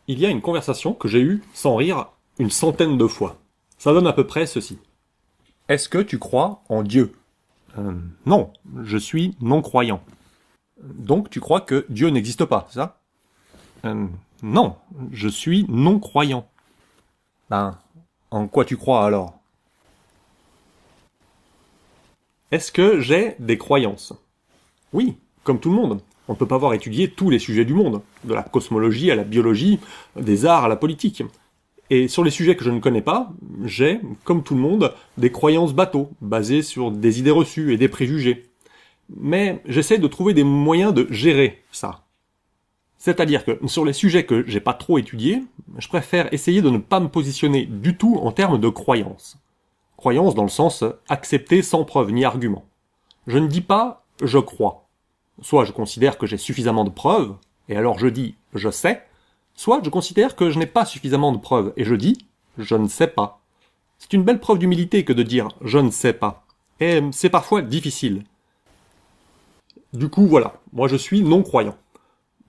Il y a une conversation que j'ai eue, sans rire, une centaine de fois. Ça donne à peu près ceci. Est-ce que tu crois en Dieu? Non, je suis non-croyant. Donc tu crois que Dieu n'existe pas, c'est ça? Non, je suis non-croyant. Ben, en quoi tu crois alors? Est-ce que j'ai des croyances? Oui, comme tout le monde. On ne peut pas avoir étudié tous les sujets du monde, de la cosmologie à la biologie, des arts à la politique. Et sur les sujets que je ne connais pas, j'ai, comme tout le monde, des croyances bateaux, basées sur des idées reçues et des préjugés. Mais j'essaie de trouver des moyens de gérer ça. C'est-à-dire que sur les sujets que j'ai pas trop étudiés, je préfère essayer de ne pas me positionner du tout en termes de croyances. Croyances dans le sens accepter sans preuve ni argument. Je ne dis pas je crois. Soit je considère que j'ai suffisamment de preuves, et alors je dis je sais, soit je considère que je n'ai pas suffisamment de preuves, et je dis je ne sais pas. C'est une belle preuve d'humilité que de dire je ne sais pas. Et c'est parfois difficile. Du coup voilà, moi je suis non-croyant.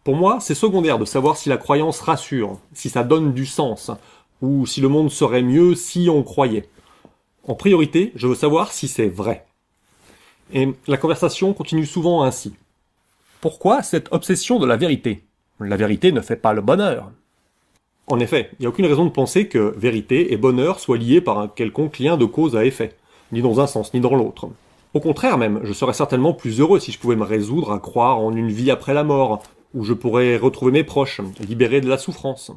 Pour moi, c'est secondaire de savoir si la croyance rassure, si ça donne du sens, ou si le monde serait mieux si on croyait. En priorité, je veux savoir si c'est vrai. Et la conversation continue souvent ainsi. Pourquoi cette obsession de la vérité? La vérité ne fait pas le bonheur. En effet, il n'y a aucune raison de penser que vérité et bonheur soient liés par un quelconque lien de cause à effet, ni dans un sens ni dans l'autre. Au contraire même, je serais certainement plus heureux si je pouvais me résoudre à croire en une vie après la mort, où je pourrais retrouver mes proches, libérés de la souffrance.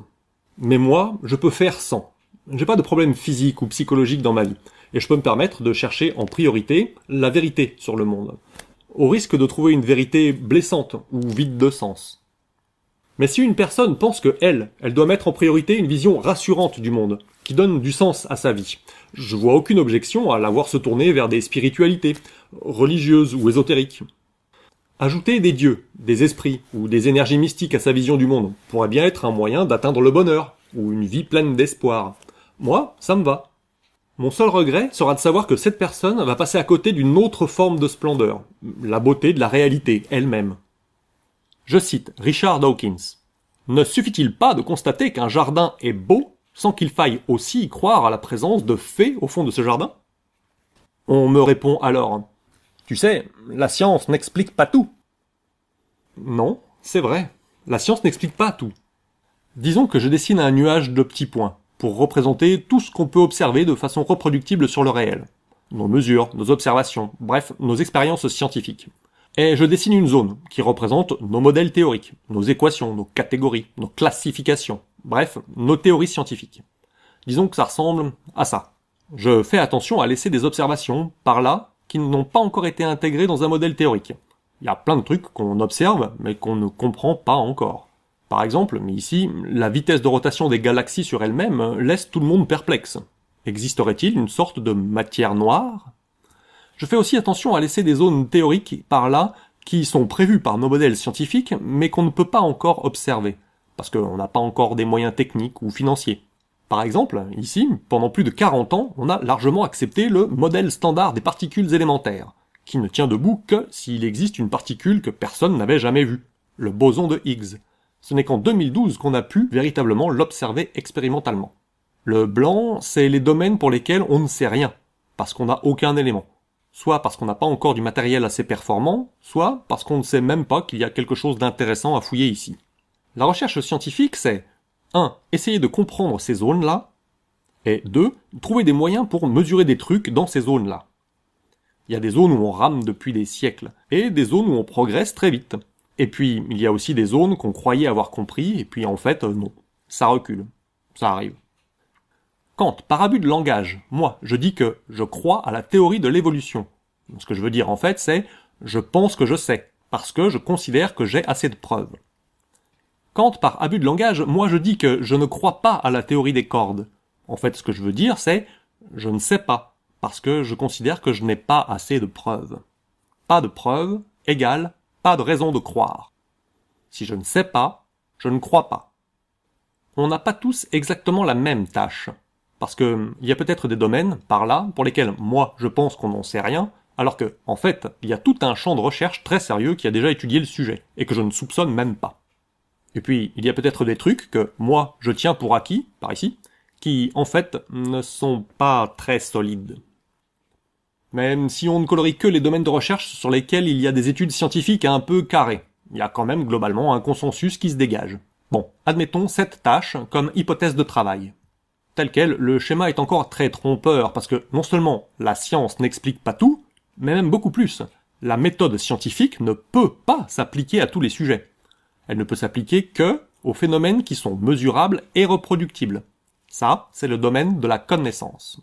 Mais moi, je peux faire sans. J'ai pas de problème physique ou psychologique dans ma vie, et je peux me permettre de chercher en priorité la vérité sur le monde, au risque de trouver une vérité blessante ou vide de sens. Mais si une personne pense que elle doit mettre en priorité une vision rassurante du monde, qui donne du sens à sa vie, je vois aucune objection à la voir se tourner vers des spiritualités, religieuses ou ésotériques. Ajouter des dieux, des esprits ou des énergies mystiques à sa vision du monde pourrait bien être un moyen d'atteindre le bonheur, ou une vie pleine d'espoir. Moi, ça me va. Mon seul regret sera de savoir que cette personne va passer à côté d'une autre forme de splendeur, la beauté de la réalité elle-même. Je cite Richard Dawkins. Ne suffit-il pas de constater qu'un jardin est beau sans qu'il faille aussi y croire à la présence de fées au fond de ce jardin? On me répond alors, tu sais, la science n'explique pas tout. Non, c'est vrai, la science n'explique pas tout. Disons que je dessine un nuage de petits points, pour représenter tout ce qu'on peut observer de façon reproductible sur le réel. Nos mesures, nos observations, bref, nos expériences scientifiques. Et je dessine une zone qui représente nos modèles théoriques, nos équations, nos catégories, nos classifications, bref, nos théories scientifiques. Disons que ça ressemble à ça. Je fais attention à laisser des observations, par là, qui n'ont pas encore été intégrées dans un modèle théorique. Il y a plein de trucs qu'on observe, mais qu'on ne comprend pas encore. Par exemple, mais ici, la vitesse de rotation des galaxies sur elles-mêmes laisse tout le monde perplexe. Existerait-il une sorte de matière noire? Je fais aussi attention à laisser des zones théoriques par là qui sont prévues par nos modèles scientifiques, mais qu'on ne peut pas encore observer, parce qu'on n'a pas encore des moyens techniques ou financiers. Par exemple, ici, pendant plus de 40 ans, on a largement accepté le modèle standard des particules élémentaires, qui ne tient debout que s'il existe une particule que personne n'avait jamais vue, le boson de Higgs. Ce n'est qu'en 2012 qu'on a pu véritablement l'observer expérimentalement. Le blanc, c'est les domaines pour lesquels on ne sait rien, parce qu'on n'a aucun élément. Soit parce qu'on n'a pas encore du matériel assez performant, soit parce qu'on ne sait même pas qu'il y a quelque chose d'intéressant à fouiller ici. La recherche scientifique, c'est 1. Essayer de comprendre ces zones-là, et 2. Trouver des moyens pour mesurer des trucs dans ces zones-là. Il y a des zones où on rame depuis des siècles, et des zones où on progresse très vite. Et puis, il y a aussi des zones qu'on croyait avoir compris, et puis en fait, non. Ça recule. Ça arrive. Quand, par abus de langage, moi, je dis que je crois à la théorie de l'évolution, ce que je veux dire en fait, c'est « je pense que je sais », parce que je considère que j'ai assez de preuves. Quand, par abus de langage, moi je dis que je ne crois pas à la théorie des cordes, en fait, ce que je veux dire, c'est « je ne sais pas », parce que je considère que je n'ai pas assez de preuves. Pas de preuves égale pas de raison de croire. Si je ne sais pas, je ne crois pas. On n'a pas tous exactement la même tâche. Parce que il y a peut-être des domaines, par là, pour lesquels moi je pense qu'on n'en sait rien, alors que, en fait, il y a tout un champ de recherche très sérieux qui a déjà étudié le sujet, et que je ne soupçonne même pas. Et puis, il y a peut-être des trucs que moi, je tiens pour acquis, par ici, qui, en fait, ne sont pas très solides. Même si on ne colorie que les domaines de recherche sur lesquels il y a des études scientifiques un peu carrées, il y a quand même globalement un consensus qui se dégage. Bon, admettons cette tâche comme hypothèse de travail. Tel quel, le schéma est encore très trompeur, parce que non seulement la science n'explique pas tout, mais même beaucoup plus. La méthode scientifique ne peut pas s'appliquer à tous les sujets. Elle ne peut s'appliquer que aux phénomènes qui sont mesurables et reproductibles. Ça, c'est le domaine de la connaissance.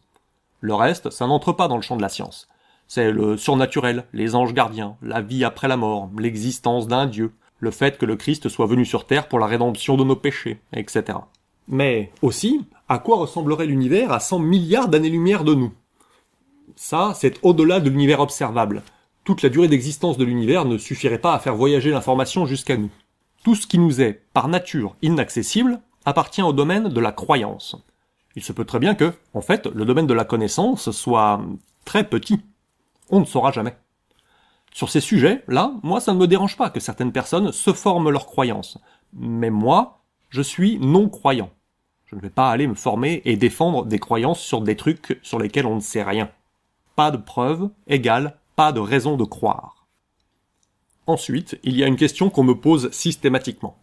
Le reste, ça n'entre pas dans le champ de la science. C'est le surnaturel, les anges gardiens, la vie après la mort, l'existence d'un dieu, le fait que le Christ soit venu sur Terre pour la rédemption de nos péchés, etc. Mais aussi, à quoi ressemblerait l'univers à 100 milliards d'années-lumière de nous? Ça, c'est au-delà de l'univers observable. Toute la durée d'existence de l'univers ne suffirait pas à faire voyager l'information jusqu'à nous. Tout ce qui nous est, par nature, inaccessible, appartient au domaine de la croyance. Il se peut très bien que, en fait, le domaine de la connaissance soit très petit. On ne saura jamais. Sur ces sujets-là, moi, ça ne me dérange pas que certaines personnes se forment leurs croyances. Mais moi, je suis non-croyant. Je ne vais pas aller me former et défendre des croyances sur des trucs sur lesquels on ne sait rien. Pas de preuve égale pas de raison de croire. Ensuite, il y a une question qu'on me pose systématiquement.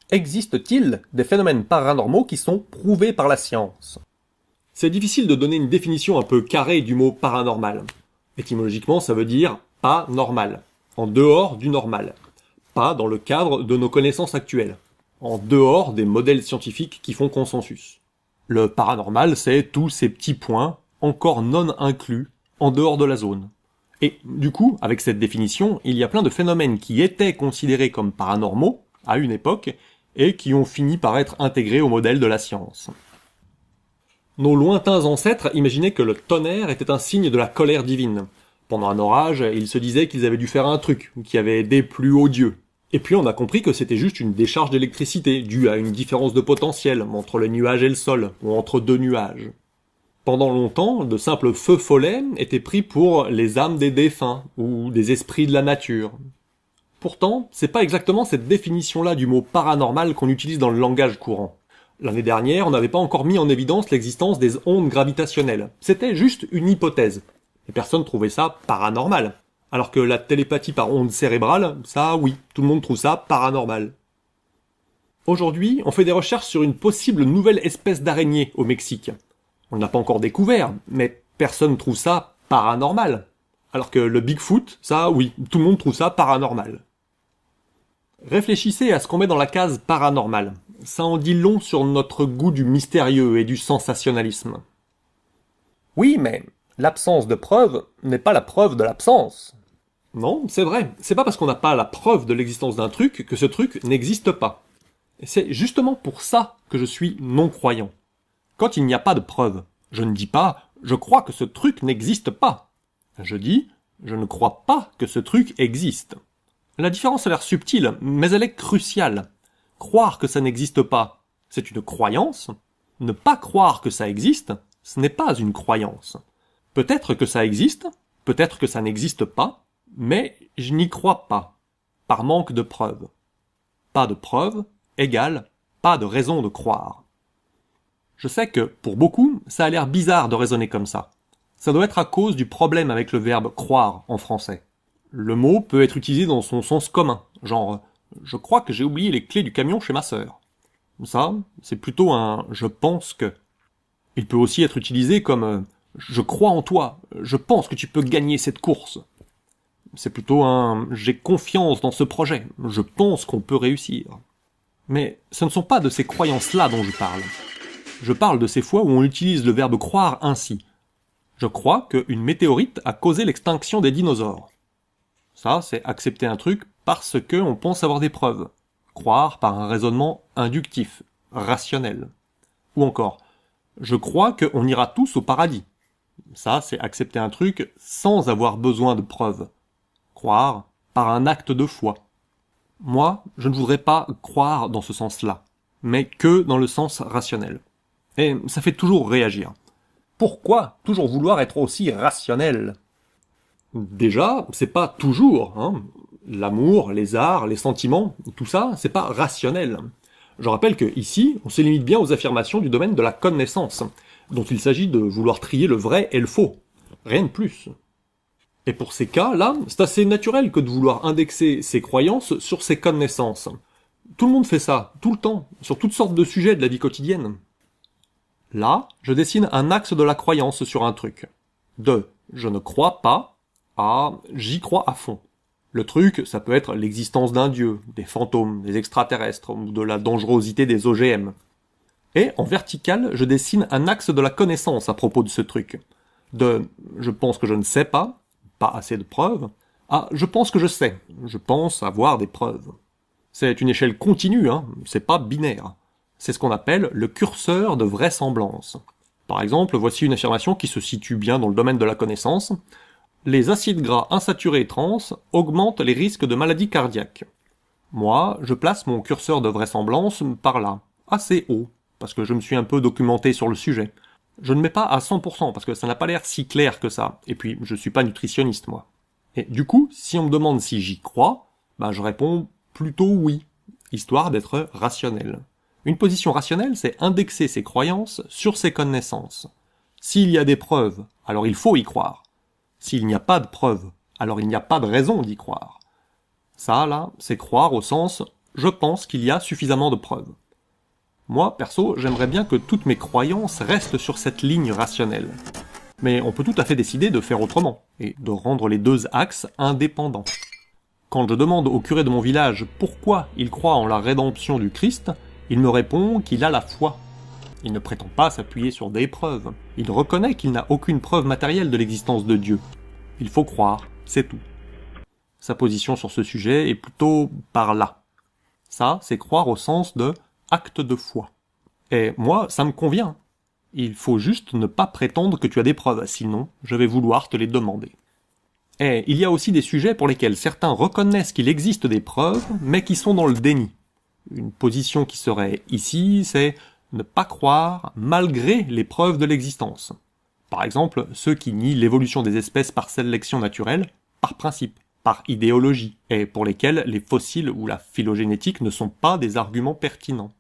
Existe-t-il des phénomènes paranormaux qui sont prouvés par la science? C'est difficile de donner une définition un peu carrée du mot paranormal. Étymologiquement, ça veut dire pas normal, en dehors du normal, pas dans le cadre de nos connaissances actuelles, en dehors des modèles scientifiques qui font consensus. Le paranormal, c'est tous ces petits points, encore non inclus, en dehors de la zone. Et du coup, avec cette définition, il y a plein de phénomènes qui étaient considérés comme paranormaux, à une époque, et qui ont fini par être intégrés au modèle de la science. Nos lointains ancêtres imaginaient que le tonnerre était un signe de la colère divine. Pendant un orage, ils se disaient qu'ils avaient dû faire un truc, qui avait aidé plus haut Dieu. Et puis on a compris que c'était juste une décharge d'électricité, due à une différence de potentiel entre le nuage et le sol, ou entre deux nuages. Pendant longtemps, de simples feux follets étaient pris pour les âmes des défunts, ou des esprits de la nature. Pourtant, c'est pas exactement cette définition-là du mot paranormal qu'on utilise dans le langage courant. L'année dernière, on n'avait pas encore mis en évidence l'existence des ondes gravitationnelles. C'était juste une hypothèse. Et personne trouvait ça paranormal. Alors que la télépathie par ondes cérébrales, ça oui, tout le monde trouve ça paranormal. Aujourd'hui, on fait des recherches sur une possible nouvelle espèce d'araignée au Mexique. On n'a pas encore découvert, mais personne trouve ça paranormal. Alors que le Bigfoot, ça oui, tout le monde trouve ça paranormal. Réfléchissez à ce qu'on met dans la case paranormal. Ça en dit long sur notre goût du mystérieux et du sensationnalisme. Oui, mais l'absence de preuve n'est pas la preuve de l'absence. Non, c'est vrai. C'est pas parce qu'on n'a pas la preuve de l'existence d'un truc que ce truc n'existe pas. Et c'est justement pour ça que je suis non-croyant. Quand il n'y a pas de preuve, je ne dis pas « je crois que ce truc n'existe pas ». Je dis « je ne crois pas que ce truc existe ». La différence a l'air subtile, mais elle est cruciale. Croire que ça n'existe pas, c'est une croyance. Ne pas croire que ça existe, ce n'est pas une croyance. Peut-être que ça existe, peut-être que ça n'existe pas, mais je n'y crois pas, par manque de preuves. Pas de preuves égale pas de raison de croire. Je sais que, pour beaucoup, ça a l'air bizarre de raisonner comme ça. Ça doit être à cause du problème avec le verbe « croire » en français. Le mot peut être utilisé dans son sens commun, genre « je crois que j'ai oublié les clés du camion chez ma sœur ». Ça, c'est plutôt un « je pense que ». Il peut aussi être utilisé comme « je crois en toi, je pense que tu peux gagner cette course ». C'est plutôt un « j'ai confiance dans ce projet, je pense qu'on peut réussir ». Mais ce ne sont pas de ces croyances-là dont je parle. Je parle de ces fois où on utilise le verbe « croire » ainsi. Je crois qu'une météorite a causé l'extinction des dinosaures. Ça, c'est accepter un truc parce qu'on pense avoir des preuves. Croire par un raisonnement inductif, rationnel. Ou encore, je crois qu'on ira tous au paradis. Ça, c'est accepter un truc sans avoir besoin de preuves. Croire par un acte de foi. Moi, je ne voudrais pas croire dans ce sens-là, mais que dans le sens rationnel. Et ça fait toujours réagir. Pourquoi toujours vouloir être aussi rationnel ? Déjà, c'est pas toujours, hein. L'amour, les arts, les sentiments, tout ça, c'est pas rationnel. Je rappelle que ici, on se limite bien aux affirmations du domaine de la connaissance, dont il s'agit de vouloir trier le vrai et le faux. Rien de plus. Et pour ces cas-là, c'est assez naturel que de vouloir indexer ses croyances sur ses connaissances. Tout le monde fait ça, tout le temps, sur toutes sortes de sujets de la vie quotidienne. Là, je dessine un axe de la croyance sur un truc. De « je ne crois pas » à « j'y crois à fond ». Le truc, ça peut être l'existence d'un dieu, des fantômes, des extraterrestres, ou de la dangerosité des OGM. Et en vertical, je dessine un axe de la connaissance à propos de ce truc. De « je pense que je ne sais pas » assez de preuves, à « je pense que je sais, je pense avoir des preuves ». C'est une échelle continue, c'est pas binaire. C'est ce qu'on appelle le curseur de vraisemblance. Par exemple, voici une affirmation qui se situe bien dans le domaine de la connaissance. Les acides gras insaturés trans augmentent les risques de maladies cardiaques. Moi, je place mon curseur de vraisemblance par là, assez haut, parce que je me suis un peu documenté sur le sujet. Je ne mets pas à 100%, parce que ça n'a pas l'air si clair que ça. Et puis, je suis pas nutritionniste, moi. Et du coup, si on me demande si j'y crois, je réponds plutôt oui, histoire d'être rationnel. Une position rationnelle, c'est indexer ses croyances sur ses connaissances. S'il y a des preuves, alors il faut y croire. S'il n'y a pas de preuves, alors il n'y a pas de raison d'y croire. Ça, là, c'est croire au sens « je pense qu'il y a suffisamment de preuves ». Moi, perso, j'aimerais bien que toutes mes croyances restent sur cette ligne rationnelle. Mais on peut tout à fait décider de faire autrement, et de rendre les deux axes indépendants. Quand je demande au curé de mon village pourquoi il croit en la rédemption du Christ, il me répond qu'il a la foi. Il ne prétend pas s'appuyer sur des preuves. Il reconnaît qu'il n'a aucune preuve matérielle de l'existence de Dieu. Il faut croire, c'est tout. Sa position sur ce sujet est plutôt par là. Ça, c'est croire au sens de acte de foi. Et moi, ça me convient. Il faut juste ne pas prétendre que tu as des preuves, sinon je vais vouloir te les demander. Et il y a aussi des sujets pour lesquels certains reconnaissent qu'il existe des preuves, mais qui sont dans le déni. Une position qui serait ici, c'est ne pas croire malgré les preuves de l'existence. Par exemple, ceux qui nient l'évolution des espèces par sélection naturelle, par principe, par idéologie, et pour lesquels les fossiles ou la phylogénétique ne sont pas des arguments pertinents.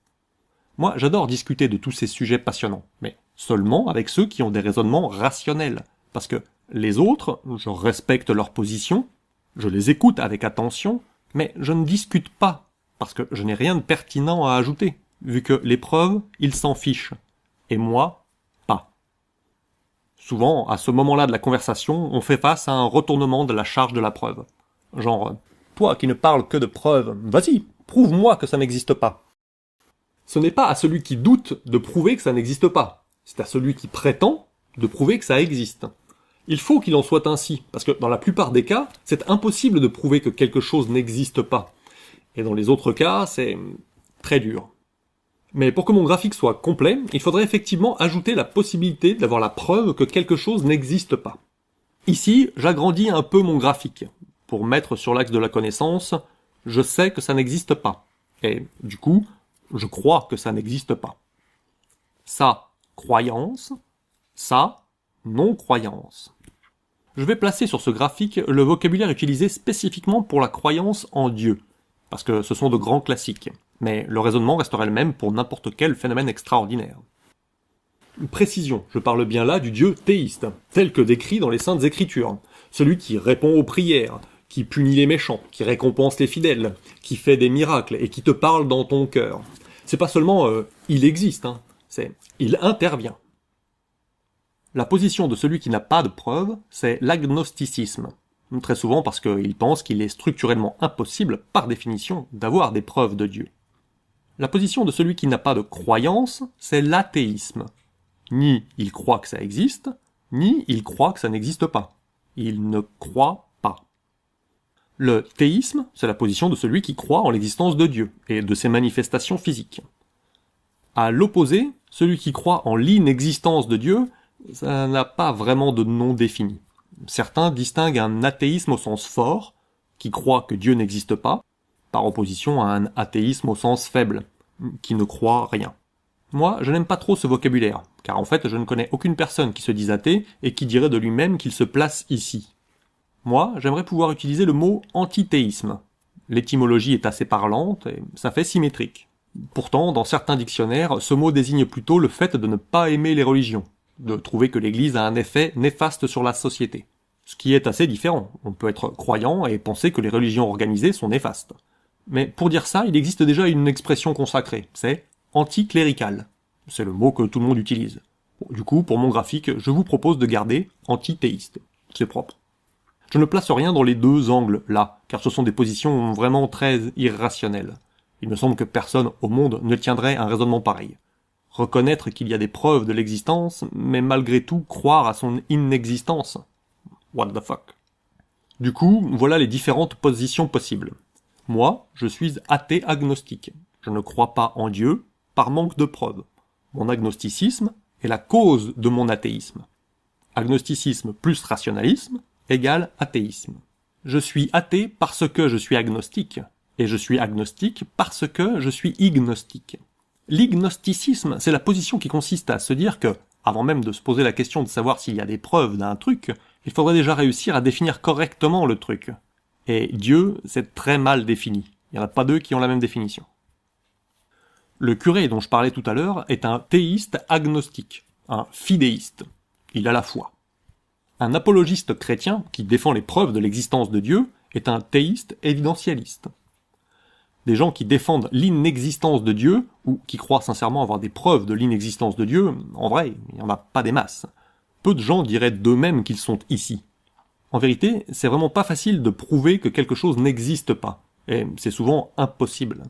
Moi, j'adore discuter de tous ces sujets passionnants, mais seulement avec ceux qui ont des raisonnements rationnels, parce que les autres, je respecte leur position, je les écoute avec attention, mais je ne discute pas, parce que je n'ai rien de pertinent à ajouter, vu que les preuves, ils s'en fichent, et moi, pas. Souvent, à ce moment-là de la conversation, on fait face à un retournement de la charge de la preuve. Genre, toi qui ne parles que de preuves, vas-y, prouve-moi que ça n'existe pas. Ce n'est pas à celui qui doute de prouver que ça n'existe pas. C'est à celui qui prétend de prouver que ça existe. Il faut qu'il en soit ainsi, parce que dans la plupart des cas, c'est impossible de prouver que quelque chose n'existe pas. Et dans les autres cas, c'est très dur. Mais pour que mon graphique soit complet, il faudrait effectivement ajouter la possibilité d'avoir la preuve que quelque chose n'existe pas. Ici, j'agrandis un peu mon graphique, pour mettre sur l'axe de la connaissance, je sais que ça n'existe pas. Et du coup, je crois que ça n'existe pas. Ça, croyance. Ça, non-croyance. Je vais placer sur ce graphique le vocabulaire utilisé spécifiquement pour la croyance en Dieu, parce que ce sont de grands classiques, mais le raisonnement resterait le même pour n'importe quel phénomène extraordinaire. Précision, je parle bien là du Dieu théiste, tel que décrit dans les Saintes Écritures, celui qui répond aux prières, qui punit les méchants, qui récompense les fidèles, qui fait des miracles et qui te parle dans ton cœur. C'est pas seulement il existe, c'est il intervient. La position de celui qui n'a pas de preuve, c'est l'agnosticisme. Très souvent parce qu'il pense qu'il est structurellement impossible, par définition, d'avoir des preuves de Dieu. La position de celui qui n'a pas de croyance, c'est l'athéisme. Ni il croit que ça existe, ni il croit que ça n'existe pas. Il ne croit pas. Le théisme, c'est la position de celui qui croit en l'existence de Dieu et de ses manifestations physiques. À l'opposé, celui qui croit en l'inexistence de Dieu, ça n'a pas vraiment de nom défini. Certains distinguent un athéisme au sens fort, qui croit que Dieu n'existe pas, par opposition à un athéisme au sens faible, qui ne croit rien. Moi, je n'aime pas trop ce vocabulaire, car en fait, je ne connais aucune personne qui se dise athée et qui dirait de lui-même qu'il se place ici. Moi, j'aimerais pouvoir utiliser le mot antithéisme. L'étymologie est assez parlante et ça fait symétrique. Pourtant, dans certains dictionnaires, ce mot désigne plutôt le fait de ne pas aimer les religions, de trouver que l'Église a un effet néfaste sur la société. Ce qui est assez différent. On peut être croyant et penser que les religions organisées sont néfastes. Mais pour dire ça, il existe déjà une expression consacrée, c'est anticlérical. C'est le mot que tout le monde utilise. Bon, du coup, pour mon graphique, je vous propose de garder antithéiste. C'est propre. Je ne place rien dans les deux angles, là, car ce sont des positions vraiment très irrationnelles. Il me semble que personne au monde ne tiendrait un raisonnement pareil. Reconnaître qu'il y a des preuves de l'existence, mais malgré tout croire à son inexistence. What the fuck. Du coup, voilà les différentes positions possibles. Moi, je suis athée agnostique. Je ne crois pas en Dieu, par manque de preuves. Mon agnosticisme est la cause de mon athéisme. Agnosticisme plus rationalisme égale athéisme. Je suis athée parce que je suis agnostique, et je suis agnostique parce que je suis ignostique. L'ignosticisme, c'est la position qui consiste à se dire que, avant même de se poser la question de savoir s'il y a des preuves d'un truc, il faudrait déjà réussir à définir correctement le truc. Et Dieu, c'est très mal défini. Il n'y en a pas deux qui ont la même définition. Le curé dont je parlais tout à l'heure est un théiste agnostique, un fidéiste. Il a la foi. Un apologiste chrétien, qui défend les preuves de l'existence de Dieu, est un théiste évidentialiste. Des gens qui défendent l'inexistence de Dieu, ou qui croient sincèrement avoir des preuves de l'inexistence de Dieu, en vrai, il n'y en a pas des masses. Peu de gens diraient d'eux-mêmes qu'ils sont ici. En vérité, c'est vraiment pas facile de prouver que quelque chose n'existe pas, et c'est souvent impossible.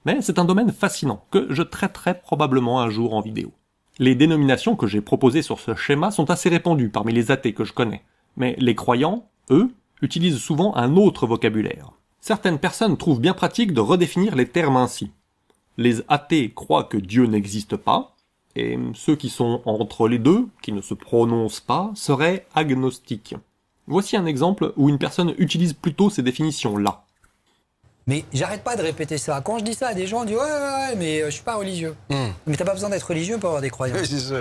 Mais c'est un domaine fascinant, que je traiterai probablement un jour en vidéo. Les dénominations que j'ai proposées sur ce schéma sont assez répandues parmi les athées que je connais, mais les croyants, eux, utilisent souvent un autre vocabulaire. Certaines personnes trouvent bien pratique de redéfinir les termes ainsi. Les athées croient que Dieu n'existe pas, et ceux qui sont entre les deux, qui ne se prononcent pas, seraient agnostiques. Voici un exemple où une personne utilise plutôt ces définitions-là. Mais j'arrête pas de répéter ça. Quand je dis ça à des gens, on dit ouais, mais je suis pas religieux. Mais t'as pas besoin d'être religieux pour avoir des croyances. Oui, c'est ça.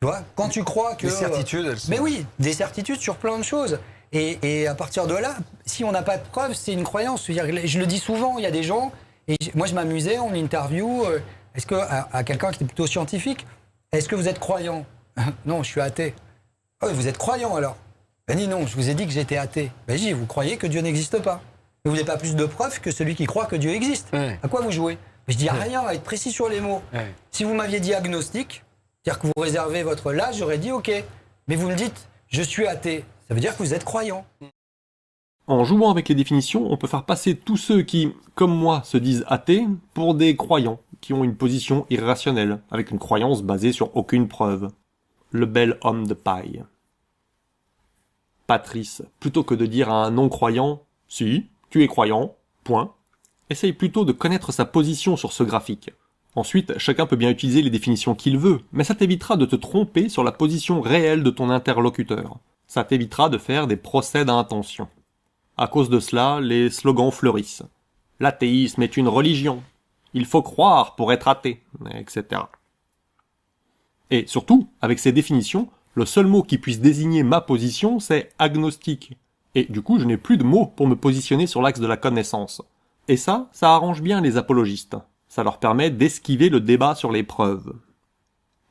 Tu vois, quand tu crois que... Les certitudes, elles sont... Mais oui, des certitudes sur plein de choses. Et à partir de là, si on n'a pas de preuves, c'est une croyance. Je le dis souvent, il y a des gens, et moi je m'amusais en interview, est-ce que, à quelqu'un qui était plutôt scientifique, est-ce que vous êtes croyant? Non, je suis athée. Ah oui, vous êtes croyant alors? Ben dis non, je vous ai dit que j'étais athée. Ben dis, vous croyez que Dieu n'existe pas. Mais vous n'avez pas plus de preuves que celui qui croit que Dieu existe. Ouais. À quoi vous jouez? Mais je dis rien, à être précis sur les mots. Ouais. Si vous m'aviez dit agnostique, c'est-à-dire que vous réservez votre là, j'aurais dit ok. Mais vous me dites, je suis athée. Ça veut dire que vous êtes croyant. En jouant avec les définitions, on peut faire passer tous ceux qui, comme moi, se disent athées pour des croyants, qui ont une position irrationnelle, avec une croyance basée sur aucune preuve. Le bel homme de paille. Patrice, plutôt que de dire à un non-croyant « Si, tu es croyant, point », essaye plutôt de connaître sa position sur ce graphique. Ensuite, chacun peut bien utiliser les définitions qu'il veut, mais ça t'évitera de te tromper sur la position réelle de ton interlocuteur. Ça t'évitera de faire des procès d'intention. À cause de cela, les slogans fleurissent. L'athéisme est une religion. Il faut croire pour être athée, etc. Et surtout, avec ces définitions, le seul mot qui puisse désigner ma position, c'est agnostique. Et du coup, je n'ai plus de mots pour me positionner sur l'axe de la connaissance. Et ça arrange bien les apologistes. Ça leur permet d'esquiver le débat sur les preuves.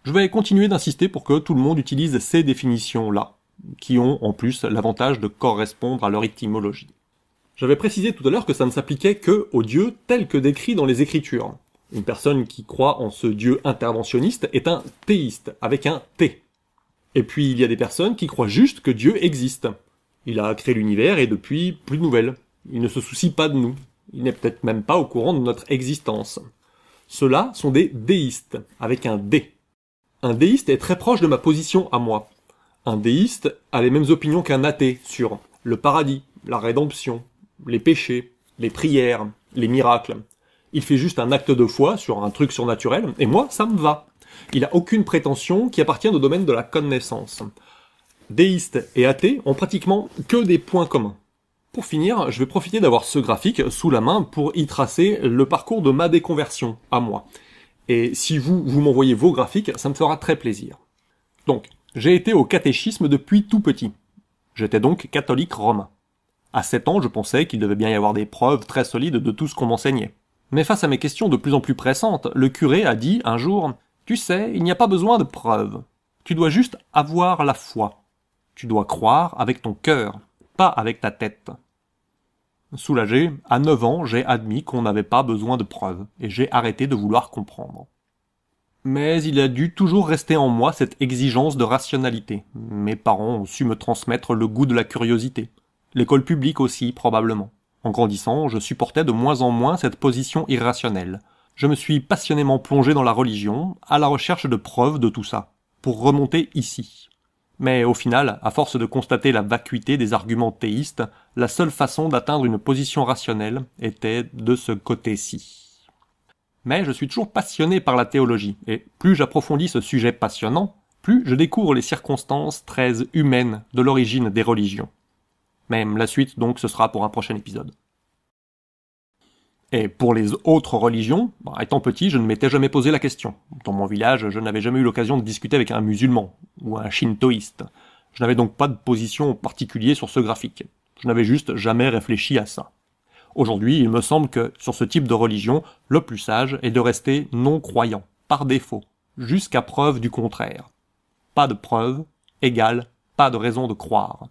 Je vais continuer d'insister pour que tout le monde utilise ces définitions-là, qui ont en plus l'avantage de correspondre à leur étymologie. J'avais précisé tout à l'heure que ça ne s'appliquait que aux dieux tels que décrits dans les Écritures. Une personne qui croit en ce dieu interventionniste est un théiste, avec un T. Et puis il y a des personnes qui croient juste que Dieu existe. Il a créé l'univers et depuis, plus de nouvelles. Il ne se soucie pas de nous. Il n'est peut-être même pas au courant de notre existence. Ceux-là sont des déistes, avec un D. Un déiste est très proche de ma position à moi. Un déiste a les mêmes opinions qu'un athée sur le paradis, la rédemption, les péchés, les prières, les miracles. Il fait juste un acte de foi sur un truc surnaturel, et moi, ça me va. Il n'a aucune prétention qui appartient au domaine de la connaissance. Déistes et athées ont pratiquement que des points communs. Pour finir, je vais profiter d'avoir ce graphique sous la main pour y tracer le parcours de ma déconversion, à moi. Et si vous m'envoyez vos graphiques, ça me fera très plaisir. Donc, j'ai été au catéchisme depuis tout petit. J'étais donc catholique romain. À 7 ans, je pensais qu'il devait bien y avoir des preuves très solides de tout ce qu'on m'enseignait. Mais face à mes questions de plus en plus pressantes, le curé a dit un jour « Tu sais, il n'y a pas besoin de preuves. Tu dois juste avoir la foi. Tu dois croire avec ton cœur, pas avec ta tête. » Soulagé, à 9 ans, j'ai admis qu'on n'avait pas besoin de preuves, et j'ai arrêté de vouloir comprendre. Mais il a dû toujours rester en moi cette exigence de rationalité. Mes parents ont su me transmettre le goût de la curiosité. L'école publique aussi, probablement. En grandissant, je supportais de moins en moins cette position irrationnelle. Je me suis passionnément plongé dans la religion, à la recherche de preuves de tout ça, pour remonter ici. Mais au final, à force de constater la vacuité des arguments théistes, la seule façon d'atteindre une position rationnelle était de ce côté-ci. Mais je suis toujours passionné par la théologie, et plus j'approfondis ce sujet passionnant, plus je découvre les circonstances très humaines de l'origine des religions. Même la suite, donc, ce sera pour un prochain épisode. Et pour les autres religions, étant petit, je ne m'étais jamais posé la question. Dans mon village, je n'avais jamais eu l'occasion de discuter avec un musulman, ou un shintoïste. Je n'avais donc pas de position particulière sur ce graphique. Je n'avais juste jamais réfléchi à ça. Aujourd'hui, il me semble que, sur ce type de religion, le plus sage est de rester non-croyant, par défaut, jusqu'à preuve du contraire. Pas de preuve égale pas de raison de croire.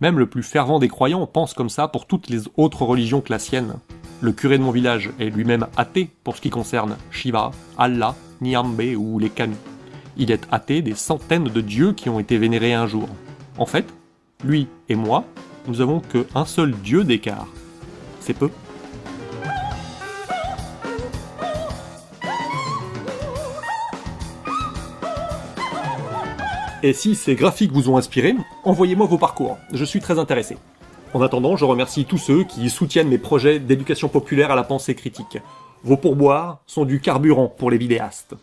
Même le plus fervent des croyants pense comme ça pour toutes les autres religions que la sienne. Le curé de mon village est lui-même athée pour ce qui concerne Shiva, Allah, Nyambe ou les Kami. Il est athée des centaines de dieux qui ont été vénérés un jour. En fait, lui et moi, nous avons qu'un seul dieu d'écart. C'est peu. Et si ces graphiques vous ont inspiré, envoyez-moi vos parcours, je suis très intéressé. En attendant, je remercie tous ceux qui soutiennent mes projets d'éducation populaire à la pensée critique. Vos pourboires sont du carburant pour les vidéastes.